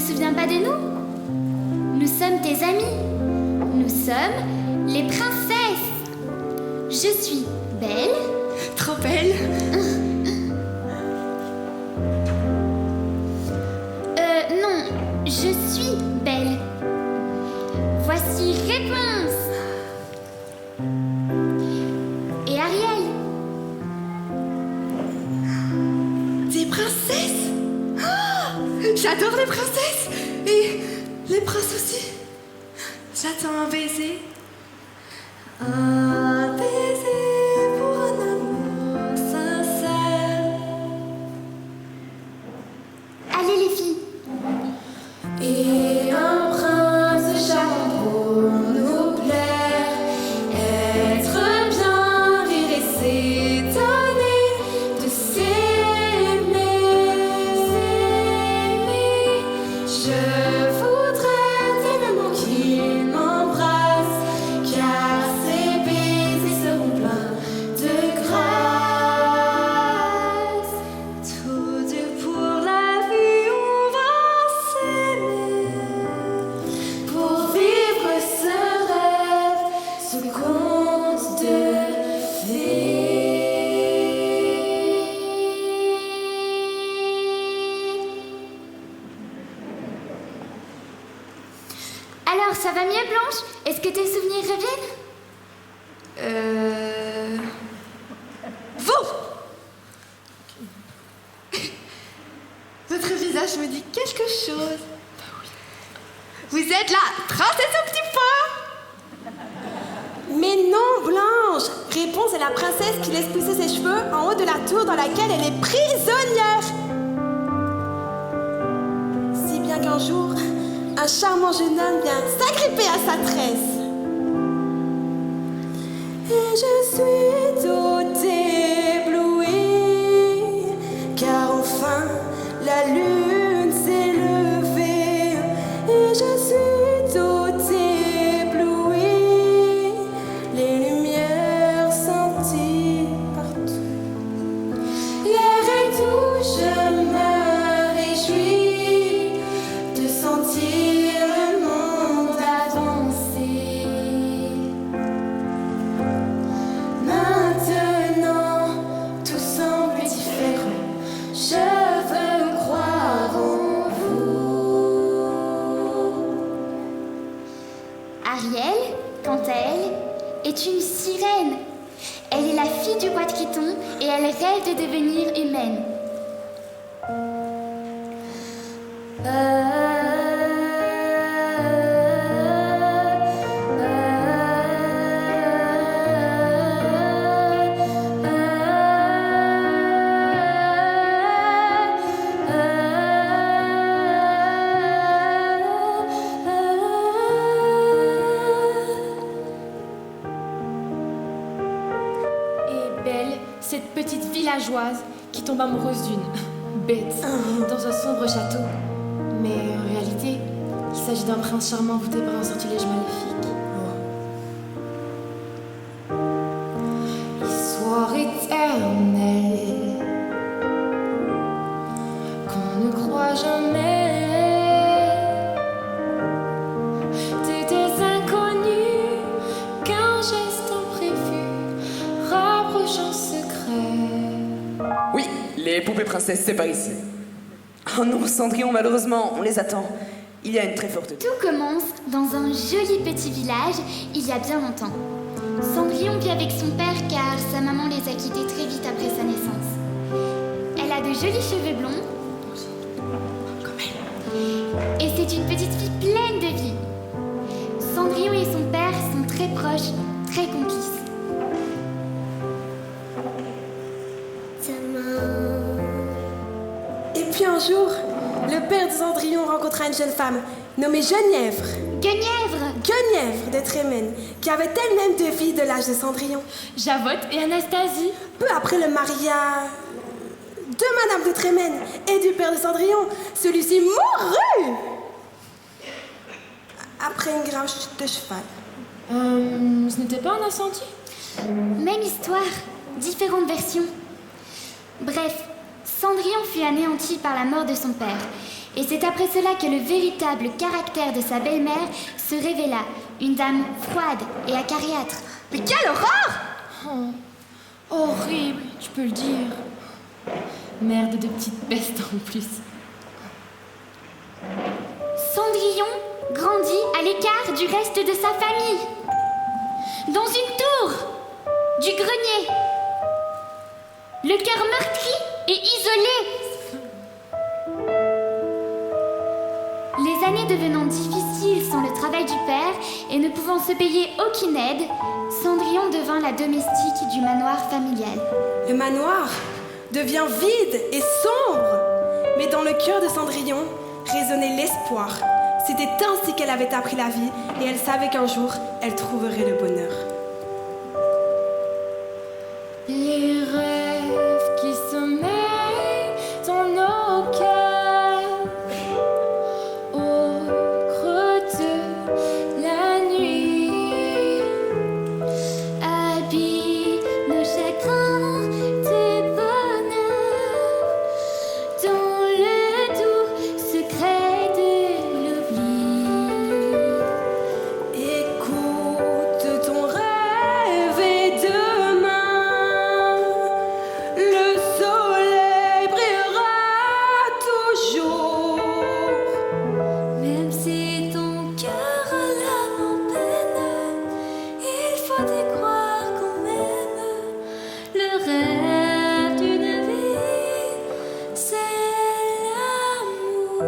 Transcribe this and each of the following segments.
souviens pas de nous? Nous sommes tes amis. Nous sommes les princesses. Je suis Belle. Trop belle. Non, je suis Belle. Voici réponse. Et Ariel? Des princesses. Oh, j'adore les princesses. Et les princes aussi. J'attends un baiser. Un baiser pour un amour sincère. Allez les filles. Et un prince charmant pour nous plaire. Être bien, rire et s'étonner de s'aimer. Je voudrais tellement qu'il m'embrasse, car ses baisers seront pleins de grâce. Tous deux pour la vie, on va s'aimer. Pour vivre ce rêve, ce conte de fées. Alors, ça va mieux, Blanche? Est-ce que tes souvenirs reviennent? Vous! Votre visage me dit quelque chose. Vous êtes la princesse au petit pois. Mais non, Blanche! Réponse est la princesse qui laisse pousser ses cheveux en haut de la tour dans laquelle elle est prisonnière. Si bien qu'un jour, un charmant jeune homme vient s'agripper à sa tresse. Et je suis tout éblouie, car enfin la lune s'est levée. Et je suis tout éblouie, les lumières senties partout. L'air est doux, je me réjouis de sentir le monde avancer. Maintenant, tout semble différent. Je veux croire en vous. Ariel, quant à elle, est une sirène. Elle est la fille du roi de Kiton et elle rêve de devenir humaine. Et Belle, cette petite villageoise qui tombe amoureuse d'une bête dans un sombre château. Mais en réalité, il s'agit d'un prince charmant voûté par un sortilège maléfique. Histoire éternelle qu'on ne croit jamais. Des inconnus qu'un geste imprévu rapproche en secret. Oui, les poupées princesses, c'est par ici. Oh non, Cendrillon, malheureusement, on les attend. Il y a une très forte... Tout commence dans un joli petit village il y a bien longtemps. Cendrillon vit avec son père car sa maman les a quittés très vite après sa naissance. Elle a de jolis cheveux blonds. Et c'est une petite fille pleine de vie. Cendrillon et son père sont très proches, très complices. Et puis un jour, le père de Cendrillon rencontra une jeune femme nommée Genièvre. Guenièvre! Guenièvre de Trémène, qui avait elle-même deux filles de l'âge de Cendrillon. Javotte et Anastasie. Peu après le mariage de Madame de Trémène et du père de Cendrillon, celui-ci mourut après une grave chute de cheval. Ce n'était pas un incendie? Même histoire, différentes versions. Bref, Cendrillon fut anéanti par la mort de son père. Et c'est après cela que le véritable caractère de sa belle-mère se révéla, une dame froide et acariâtre. Mais quelle horreur! Oh, horrible, tu peux le dire. Merde de petite peste en plus. Cendrillon grandit à l'écart du reste de sa famille. Dans une tour du grenier. Le cœur meurtri et isolé. Les années devenant difficiles sans le travail du père et ne pouvant se payer aucune aide, Cendrillon devint la domestique du manoir familial. Le manoir devient vide et sombre. Mais dans le cœur de Cendrillon résonnait l'espoir. C'était ainsi qu'elle avait appris la vie et elle savait qu'un jour, elle trouverait le bonheur. Les rêves qui sommeillent dans nos cœurs, au creux de la nuit, Habille nos chagrins des bonheurs dans le doux secret de l'oubli. Écoute ton rêve et demain, le soleil brillera toujours. Même si ton cœur a l'âme en peine, il faut y croire quand même. Le rêve d'une vie, c'est l'amour.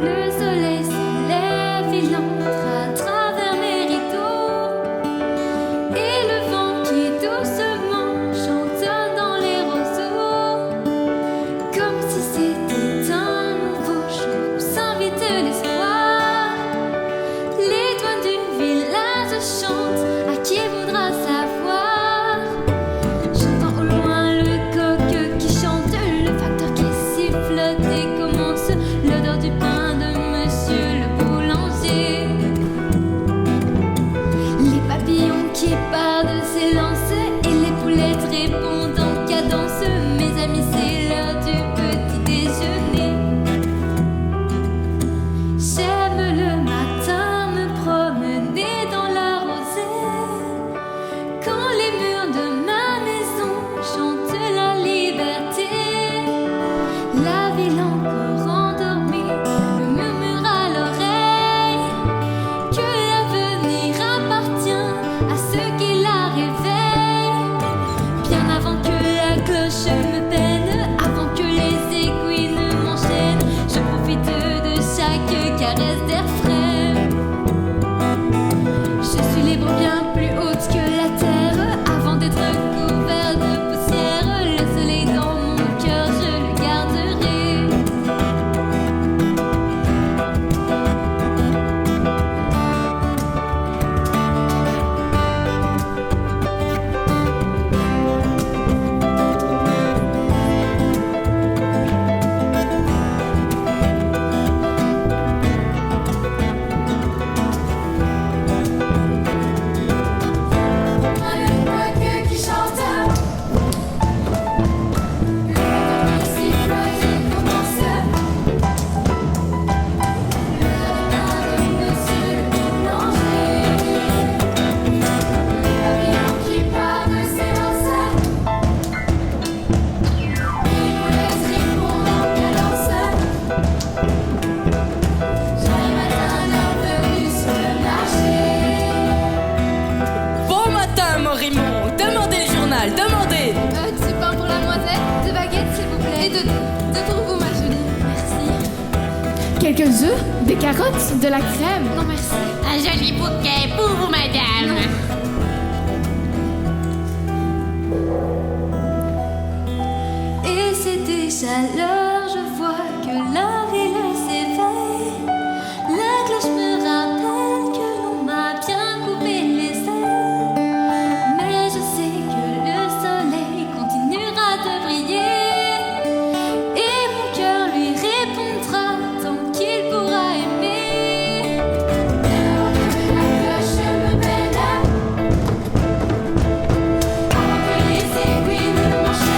Le soleil se lève, il entre à travers mes rideaux. Et le vent qui doucement chantonne dans les roseaux, comme si c'était un nouveau jour où s'invite l'espoir. Les doigts du village chantent à qui voudra savoir. J'entends au loin le coq qui chante, le facteur qui siffle et commence, l'odeur du pain de monsieur le boulanger. Les papillons qui partent s'élancent et les poulettes répondent en cadence. Mes amis, c'est l'heure du petit déjeuner. J'aime le matin me promener dans la rosée, quand les murs de ma maison chantent la liberté. La ville encore endormie me murmure à l'oreille que l'avenir appartient à ceux qui la réveillent. Bien avant que la cloche me peine, avant que les aiguilles ne m'enchaînent, je profite de chaque caresse d'air frais. Je suis libre bien plus haute que la terre, avant d'être couvert de poussière. Le soleil dans mon cœur, je le garderai. Le coq qui chante, le vent qui siffle et commence, le pain de monsieur le boulanger. Les papillons qui partent s'élancent, les poulettes répondent en cadence. Joyeux matin, bienvenue sur le marché. Bon matin, Morimon. Demandez le journal, demandez. Du pain pour la noisette, de baguettes s'il vous plaît. Et de pour vous, ma jolie. Merci. quelques œufs, des carottes, de la crème. Non, merci. Un joli bouquet pour vous, madame. Et c'est déjà l'heure, je vois que la ville s'éveille. La cloche me rappelle que l'on m'a bien coupé les ailes. Mais je sais que le soleil continuera de briller. Et mon cœur lui répondra tant qu'il pourra aimer. Avant que la cloche me bêle, avant que les aiguilles ne m'enchaînent,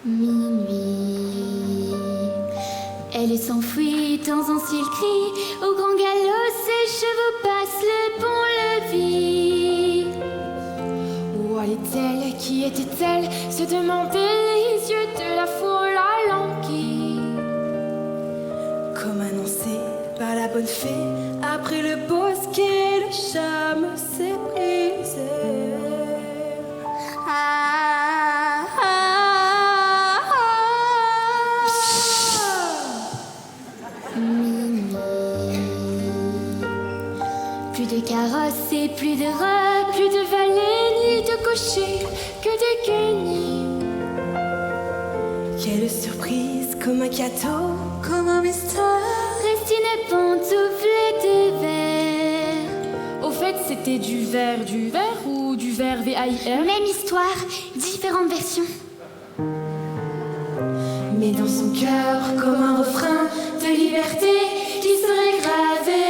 Minuit, elle s'enfuit dans un ciel gris. Au grand galop, ses chevaux passent le pont-levis. Où allait-elle? Qui était-elle? Se demandaient les yeux de la foule alanguie. Comme annoncé par la bonne fée, après le bosquet, le charme s'est brisé. Plus de carrosses et plus de robes, plus de valets ni de cochers, que de guenilles. Quelle surprise, comme un cadeau, comme un mystère. Reste une pantoufle de verre. Au fait, c'était du verre ou du verre VAIR? Même histoire, différentes versions. Mais dans son cœur, comme un refrain de liberté qui serait gravé